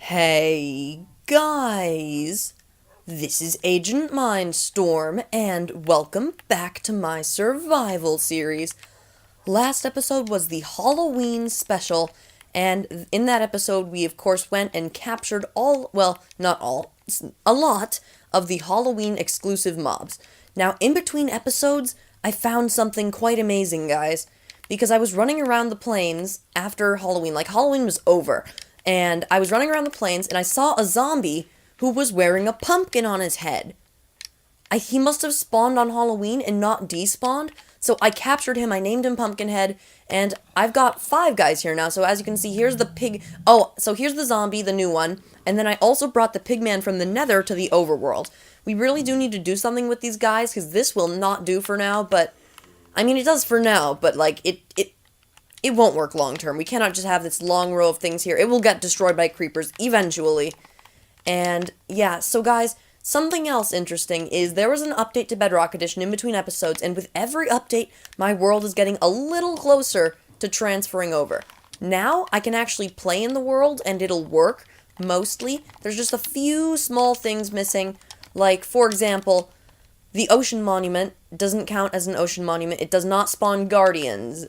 Hey guys, this is AgentMindStorm and welcome back to my survival series. Last episode was the Halloween special, and in that episode we of course went and captured not all, a lot of the Halloween exclusive mobs. Now in between episodes I found something quite amazing, guys, because I was running around the plains after Halloween, like Halloween was over. And I was running around the plains, and I saw a zombie who was wearing a pumpkin on his head. He must have spawned on Halloween and not despawned, so I captured him, I named him Pumpkinhead, and I've got 5 guys here now, so as you can see, here's the pig... Oh, so here's the zombie, the new one, and then I also brought the pigman from the nether to the overworld. We really do need to do something with these guys, because this will not do for now, but... I mean, it does for now, but, like, it won't work long term. We cannot just have this long row of things here. It will get destroyed by creepers eventually. And yeah, so guys, something else interesting is there was an update to Bedrock Edition in between episodes, and with every update, my world is getting a little closer to transferring over. Now, I can actually play in the world, and it'll work, mostly. There's just a few small things missing, like, for example, the ocean monument doesn't count as an ocean monument. It does not spawn guardians.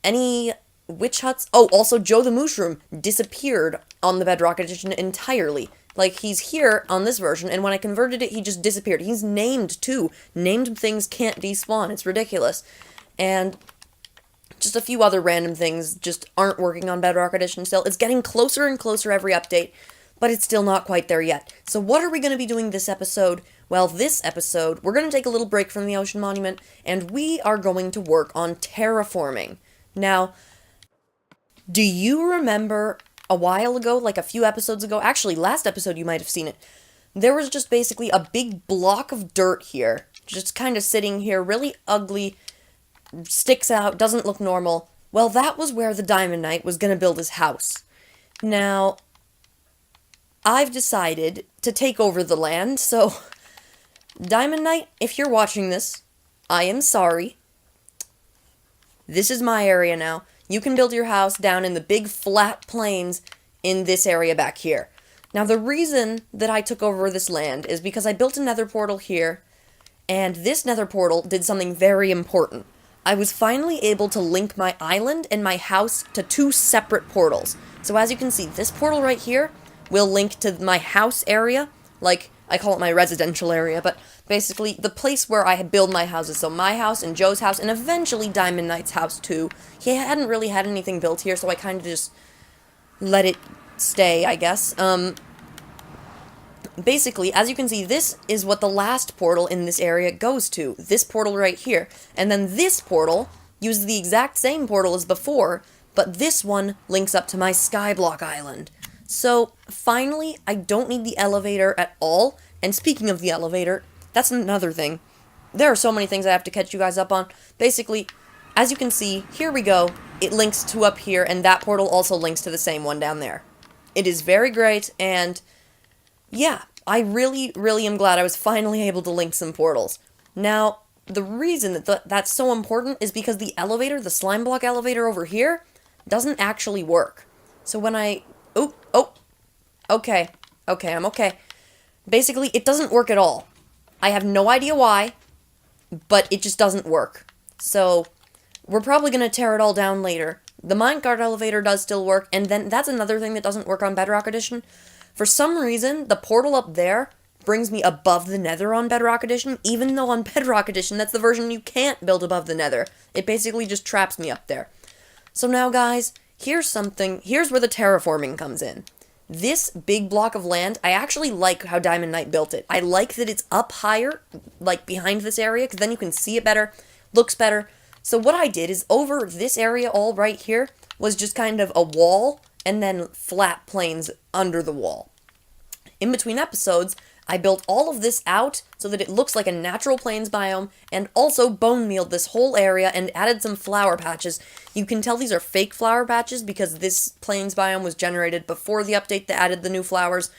Any witch huts... Oh, also Joe the Mushroom disappeared on the Bedrock Edition entirely. Like, he's here on this version, and when I converted it, he just disappeared. He's named, too. Named things can't despawn. It's ridiculous. And just a few other random things just aren't working on Bedrock Edition still. It's getting closer and closer every update, but it's still not quite there yet. So what are we going to be doing this episode? Well, this episode, we're going to take a little break from the Ocean Monument, and we are going to work on terraforming. Now, do you remember a while ago, like a few episodes ago, actually, last episode you might have seen it, there was just basically a big block of dirt here, just kind of sitting here, really ugly, sticks out, doesn't look normal. Well, that was where the Diamond Knight was going to build his house. Now, I've decided to take over the land, so... Diamond Knight, if you're watching this, I am sorry. This is my area now. You can build your house down in the big flat plains in this area back here. Now, the reason that I took over this land is because I built a nether portal here, and this nether portal did something very important. I was finally able to link my island and my house to 2 separate portals. So as you can see, this portal right here will link to my house area, like... I call it my residential area, but basically the place where I build my houses. So my house and Joe's house, and eventually Diamond Knight's house too. He hadn't really had anything built here, so I kind of just let it stay, I guess. Basically, as you can see, this is what the last portal in this area goes to. This portal right here. And then this portal uses the exact same portal as before, but this one links up to my Skyblock island. So, finally, I don't need the elevator at all, and speaking of the elevator, that's another thing. There are so many things I have to catch you guys up on. Basically, as you can see, here we go, it links to up here, and that portal also links to the same one down there. It is very great, and yeah, I really, really am glad I was finally able to link some portals. Now, the reason that that's so important is because the elevator, the slime block elevator over here, doesn't actually work. So when I... Okay, I'm okay. Basically, it doesn't work at all. I have no idea why, but it just doesn't work. So, we're probably going to tear it all down later. The minecart elevator does still work, and then that's another thing that doesn't work on Bedrock Edition. For some reason, the portal up there brings me above the nether on Bedrock Edition, even though on Bedrock Edition, that's the version you can't build above the nether. It basically just traps me up there. So now, guys... Here's where the terraforming comes in. This big block of land, I actually like how Diamond Knight built it. I like that it's up higher, like behind this area, because then you can see it better, looks better. So what I did is over this area all right here was just kind of a wall, and then flat plains under the wall. In between episodes, I built all of this out so that it looks like a natural plains biome, and also bone mealed this whole area and added some flower patches. You can tell these are fake flower patches because this plains biome was generated before the update that added the new flowers.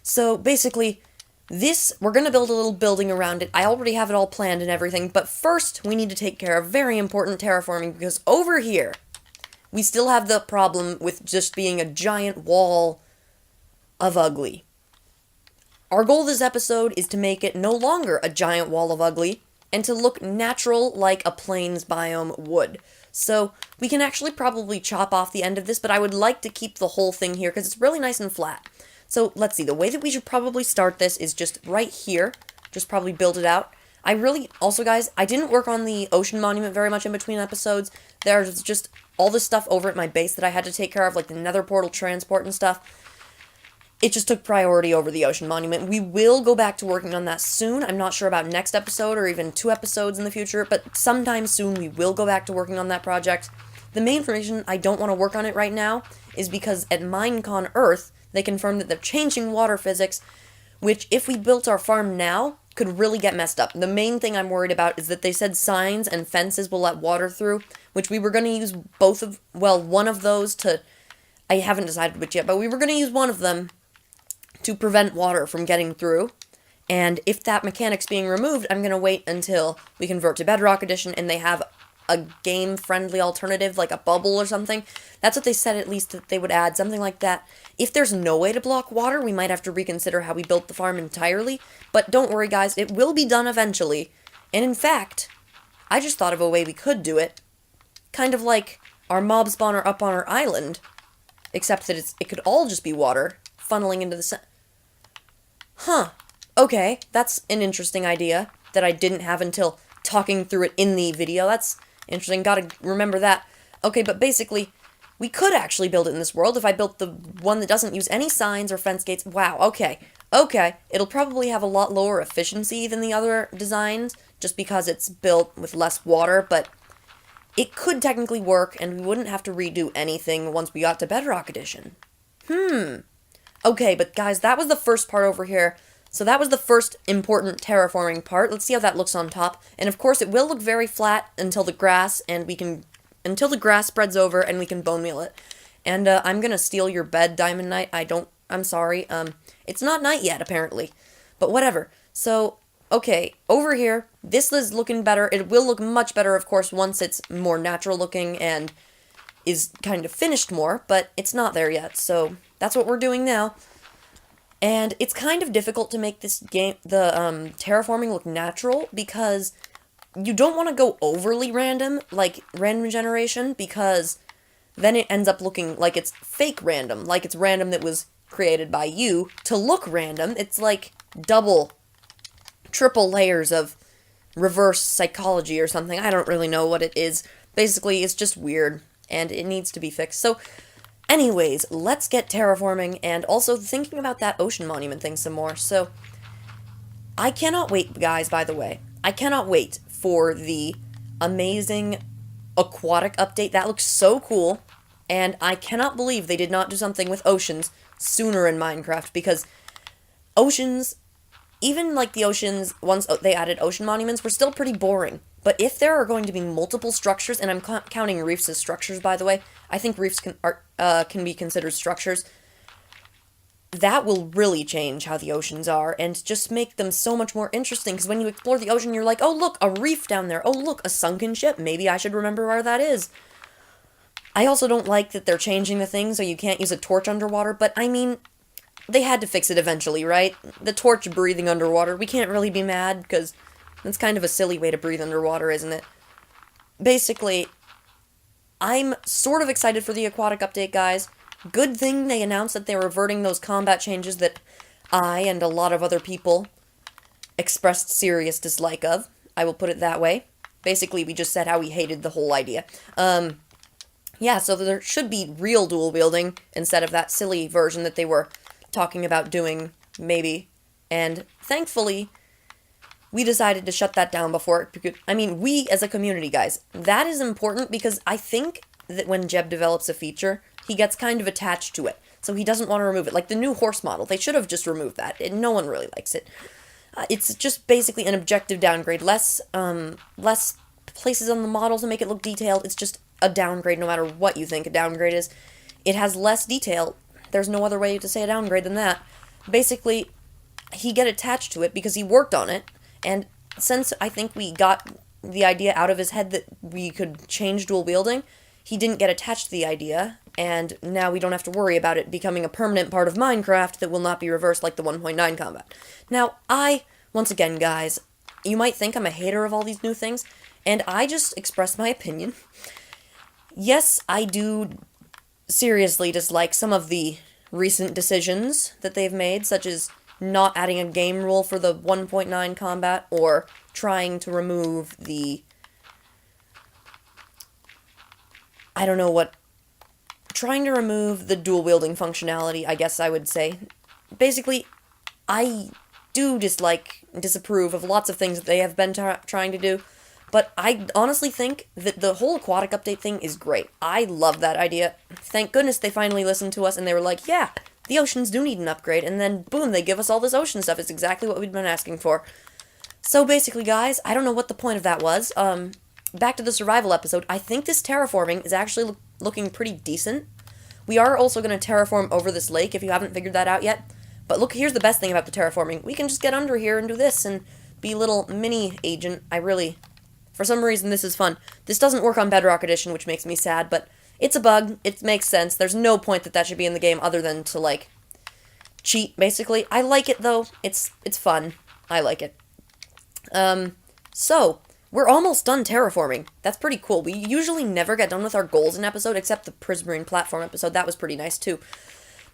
So basically, we're going to build a little building around it. I already have it all planned and everything, but first we need to take care of very important terraforming because over here, we still have the problem with just being a giant wall of ugly. Our goal this episode is to make it no longer a giant wall of ugly, and to look natural like a plains biome would. So we can actually probably chop off the end of this, but I would like to keep the whole thing here because it's really nice and flat. So let's see, the way that we should probably start this is just right here. Just probably build it out. Also guys, I didn't work on the ocean monument very much in between episodes. There's just all this stuff over at my base that I had to take care of, like the nether portal transport and stuff. It just took priority over the ocean monument. We will go back to working on that soon. I'm not sure about next episode or even 2 episodes in the future, but sometime soon we will go back to working on that project. The main reason I don't want to work on it right now is because at Minecon Earth, they confirmed that they're changing water physics, which if we built our farm now, could really get messed up. The main thing I'm worried about is that they said signs and fences will let water through, which we were going to use one of those to, I haven't decided which yet, but we were going to use one of them to prevent water from getting through. And if that mechanic's being removed, I'm going to wait until we convert to Bedrock Edition and they have a game-friendly alternative, like a bubble or something. That's what they said, at least, that they would add, something like that. If there's no way to block water, we might have to reconsider how we built the farm entirely. But don't worry, guys, it will be done eventually. And in fact, I just thought of a way we could do it. Kind of like our mob spawner up on our island, except that it could all just be water funneling into the Huh. Okay, that's an interesting idea that I didn't have until talking through it in the video. That's interesting. Gotta remember that. Okay, but basically, we could actually build it in this world if I built the one that doesn't use any signs or fence gates. Wow, okay. Okay, it'll probably have a lot lower efficiency than the other designs, just because it's built with less water, but it could technically work, and we wouldn't have to redo anything once we got to Bedrock Edition. Okay, but guys, that was the first part over here. So that was the first important terraforming part. Let's see how that looks on top. And of course, it will look very flat until the grass spreads over and we can bone meal it. And I'm gonna steal your bed, Diamond Knight. I'm sorry. It's not night yet, apparently. But whatever. So, okay, over here, this is looking better. It will look much better, of course, once it's more natural looking and is kind of finished more, but it's not there yet, so that's what we're doing now. And it's kind of difficult to make the terraforming look natural, because you don't want to go overly random, like random generation, because then it ends up looking like it's fake random, like it's random that was created by you to look random. It's like triple layers of reverse psychology or something. I don't really know what it is. Basically, it's just weird, and it needs to be fixed. So, anyways, let's get terraforming, and also thinking about that ocean monument thing some more. So, I cannot wait, guys, by the way. I cannot wait for the amazing aquatic update. That looks so cool, and I cannot believe they did not do something with oceans sooner in Minecraft, because oceans, even like the oceans, once they added ocean monuments, were still pretty boring. But if there are going to be multiple structures, and I'm counting reefs as structures, by the way, I think reefs can be considered structures, that will really change how the oceans are, and just make them so much more interesting, because when you explore the ocean, you're like, oh look, a reef down there, oh look, a sunken ship, maybe I should remember where that is. I also don't like that they're changing the thing so you can't use a torch underwater, but I mean, they had to fix it eventually, right? The torch breathing underwater, we can't really be mad, because that's kind of a silly way to breathe underwater, isn't it? Basically, I'm sort of excited for the aquatic update, guys. Good thing they announced that they're reverting those combat changes that I and a lot of other people expressed serious dislike of. I will put it that way. Basically, we just said how we hated the whole idea. Yeah, so there should be real dual wielding instead of that silly version that they were talking about doing, maybe. And thankfully, we decided to shut that down before it could, we as a community, guys, that is important, because I think that when Jeb develops a feature, he gets kind of attached to it, so he doesn't want to remove it. Like the new horse model, they should have just removed that. No one really likes it. It's just basically an objective downgrade, less places on the model to make it look detailed. It's just a downgrade no matter what you think a downgrade is. It has less detail. There's no other way to say a downgrade than that. Basically, he get attached to it because he worked on it. And since I think we got the idea out of his head that we could change dual wielding, he didn't get attached to the idea, and now we don't have to worry about it becoming a permanent part of Minecraft that will not be reversed like the 1.9 combat. Now, once again, guys, you might think I'm a hater of all these new things, and I just expressed my opinion. Yes, I do seriously dislike some of the recent decisions that they've made, such as not adding a game rule for the 1.9 combat, or trying to remove the... trying to remove the dual-wielding functionality, I guess I would say. Basically, I do disapprove of lots of things that they have been trying to do, but I honestly think that the whole aquatic update thing is great. I love that idea. Thank goodness they finally listened to us and they were like, yeah, the oceans do need an upgrade, and then boom, they give us all this ocean stuff. It's exactly what we'd been asking for. So basically, guys, I don't know what the point of that was. Back to the survival episode, I think this terraforming is actually looking pretty decent. We are also going to terraform over this lake, if you haven't figured that out yet. But look, here's the best thing about the terraforming. We can just get under here and do this and be a little mini agent. For some reason, this is fun. This doesn't work on Bedrock Edition, which makes me sad, but it's a bug. It makes sense. There's no point that should be in the game other than to, like, cheat, basically. I like it, though. It's fun. I like it. So, we're almost done terraforming. That's pretty cool. We usually never get done with our goals in episode, except the Prismarine platform episode. That was pretty nice, too.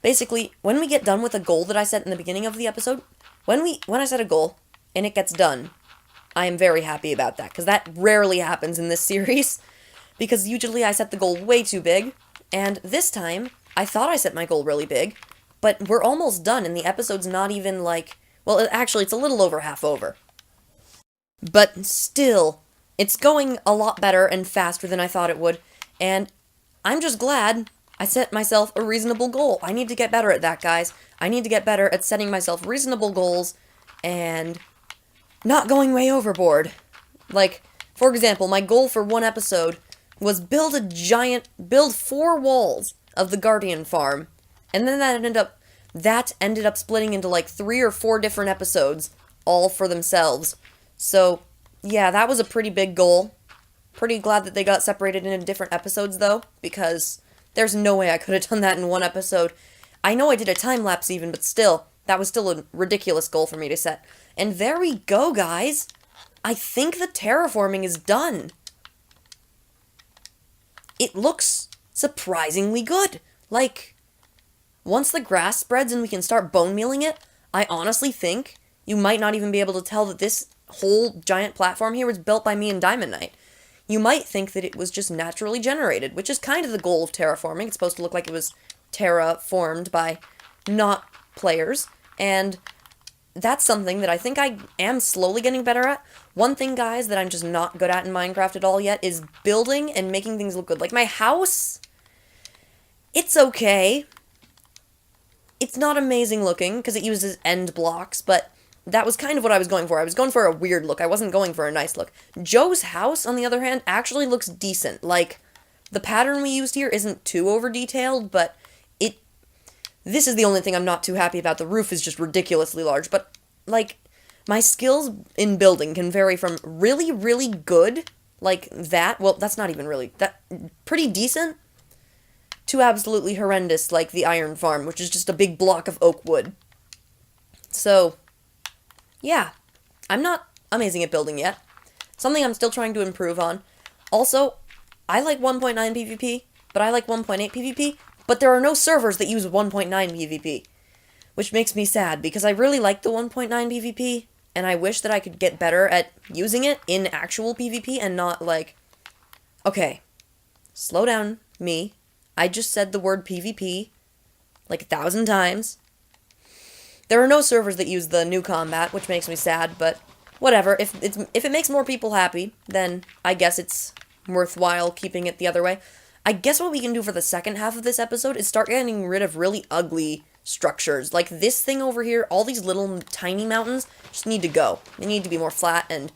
Basically, when we get done with a goal that I set in the beginning of the episode, when I set a goal, and it gets done, I am very happy about that, because that rarely happens in this series, because usually I set the goal way too big, and this time, I thought I set my goal really big, but we're almost done, and the episode's not even, like, well, actually, it's a little over half over. But still, it's going a lot better and faster than I thought it would, and I'm just glad I set myself a reasonable goal. I need to get better at that, guys. I need to get better at setting myself reasonable goals and not going way overboard. Like, for example, my goal for one episode was build 4 walls of the Guardian Farm, and then that ended up splitting into like 3 or 4 different episodes, all for themselves. So, yeah, that was a pretty big goal. Pretty glad that they got separated into different episodes, though, because there's no way I could have done that in one episode. I know I did a time-lapse even, but still, that was still a ridiculous goal for me to set. And there we go, guys. I think the terraforming is done. It looks surprisingly good. Like, once the grass spreads and we can start bone mealing it, I honestly think you might not even be able to tell that this whole giant platform here was built by me and Diamond Knight. You might think that it was just naturally generated, which is kind of the goal of terraforming. It's supposed to look like it was terraformed by not players, and that's something that I think I am slowly getting better at. One thing, guys, that I'm just not good at in Minecraft at all yet is building and making things look good. Like my house, it's okay. It's not amazing looking because it uses end blocks, but that was kind of what I was going for. I was going for a weird look. I wasn't going for a nice look. Joe's house, on the other hand, actually looks decent. Like, the pattern we used here isn't too over-detailed, but this is the only thing I'm not too happy about. The roof is just ridiculously large, but, like, my skills in building can vary from really, really good, like that, well, that's not even really, that pretty decent, to absolutely horrendous, like the Iron Farm, which is just a big block of oak wood. So, yeah, I'm not amazing at building yet. Something I'm still trying to improve on. Also, I like 1.9 PvP, but I like 1.8 PvP, but there are no servers that use 1.9 PvP, which makes me sad, because I really like the 1.9 PvP, and I wish that I could get better at using it in actual PvP and not like, okay, slow down, me. I just said the word PvP like 1,000 times. There are no servers that use the new combat, which makes me sad, but whatever. If it makes more people happy, then I guess it's worthwhile keeping it the other way. I guess what we can do for the second half of this episode is start getting rid of really ugly structures. Like this thing over here, all these little tiny mountains just need to go. They need to be more flat and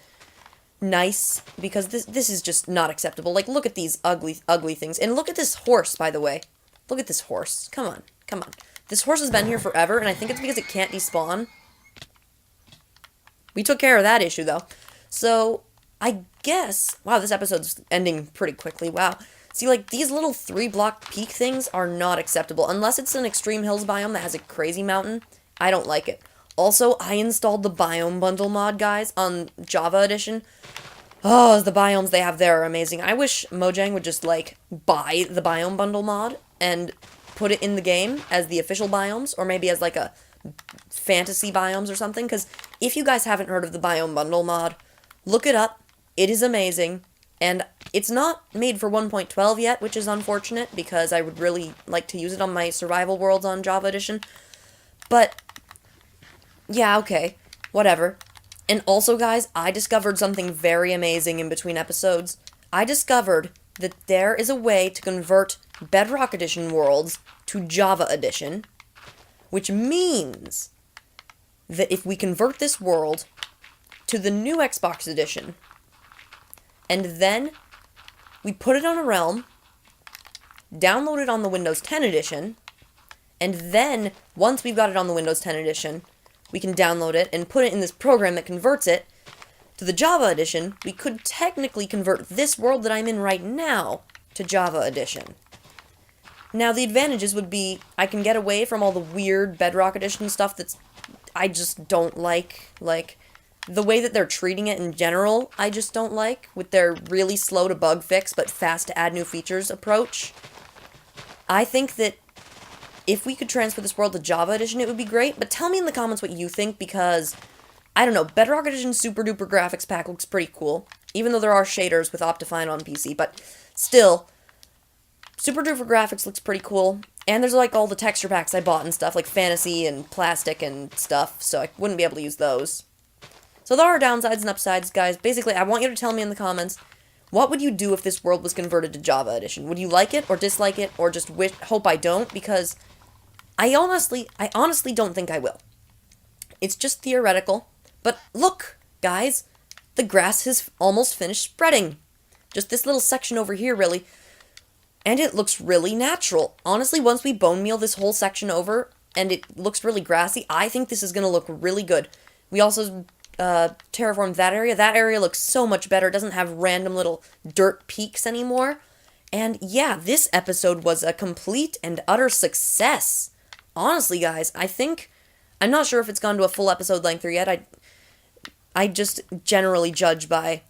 nice, because this is just not acceptable. Like, look at these ugly things. And look at this horse, by the way. Look at this horse. Come on, come on. This horse has been here forever, and I think it's because it can't despawn. We took care of that issue, though. So, I guess... Wow, this episode's ending pretty quickly. Wow. See, like, these little 3-block peak things are not acceptable. Unless it's an extreme hills biome that has a crazy mountain, I don't like it. Also, I installed the Biome Bundle Mod, guys, on Java Edition. Oh, the biomes they have there are amazing. I wish Mojang would just, like, buy the Biome Bundle Mod and put it in the game as the official biomes, or maybe as, like, a fantasy biomes or something, because if you guys haven't heard of the Biome Bundle Mod, look it up. It is amazing, and it's not made for 1.12 yet, which is unfortunate, because I would really like to use it on my survival worlds on Java Edition, but yeah, okay, whatever. And also, guys, I discovered something very amazing in between episodes. I discovered that there is a way to convert Bedrock Edition worlds to Java Edition, which means that if we convert this world to the new Xbox Edition, and then we put it on a realm, download it on the Windows 10 Edition, and then, once we've got it on the Windows 10 Edition, we can download it and put it in this program that converts it to the Java Edition, we could technically convert this world that I'm in right now to Java Edition. Now, the advantages would be I can get away from all the weird Bedrock Edition stuff that's I just don't like the way that they're treating it in general, I just don't like, with their really slow to bug fix but fast to add new features approach. I think that if we could transfer this world to Java Edition, it would be great, but tell me in the comments what you think, because, I don't know, Bedrock Edition Super Duper Graphics Pack looks pretty cool, even though there are shaders with Optifine on PC, but still, Super Duper Graphics looks pretty cool, and there's like all the texture packs I bought and stuff, like Fantasy and Plastic and stuff, so I wouldn't be able to use those. So there are downsides and upsides, guys. Basically, I want you to tell me in the comments, what would you do if this world was converted to Java Edition? Would you like it, or dislike it, or just hope I don't? Because I honestly don't think I will. It's just theoretical. But look, guys, the grass has almost finished spreading. Just this little section over here, really. And it looks really natural. Honestly, once we bone meal this whole section over, and it looks really grassy, I think this is going to look really good. We also terraformed that area. That area looks so much better. It doesn't have random little dirt peaks anymore. And yeah, this episode was a complete and utter success. Honestly, guys, I'm not sure if it's gone to a full episode length yet. I just generally judge by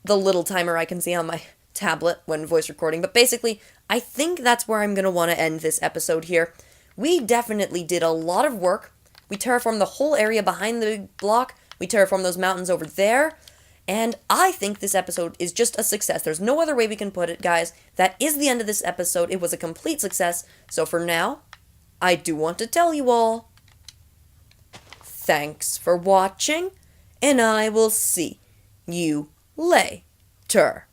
the little timer I can see on my tablet when voice recording. But basically, I think that's where I'm going to want to end this episode here. We definitely did a lot of work. We terraformed the whole area behind the block. We terraformed those mountains over there. And I think this episode is just a success. There's no other way we can put it, guys. That is the end of this episode. It was a complete success. So for now, I do want to tell you all, thanks for watching, and I will see you later.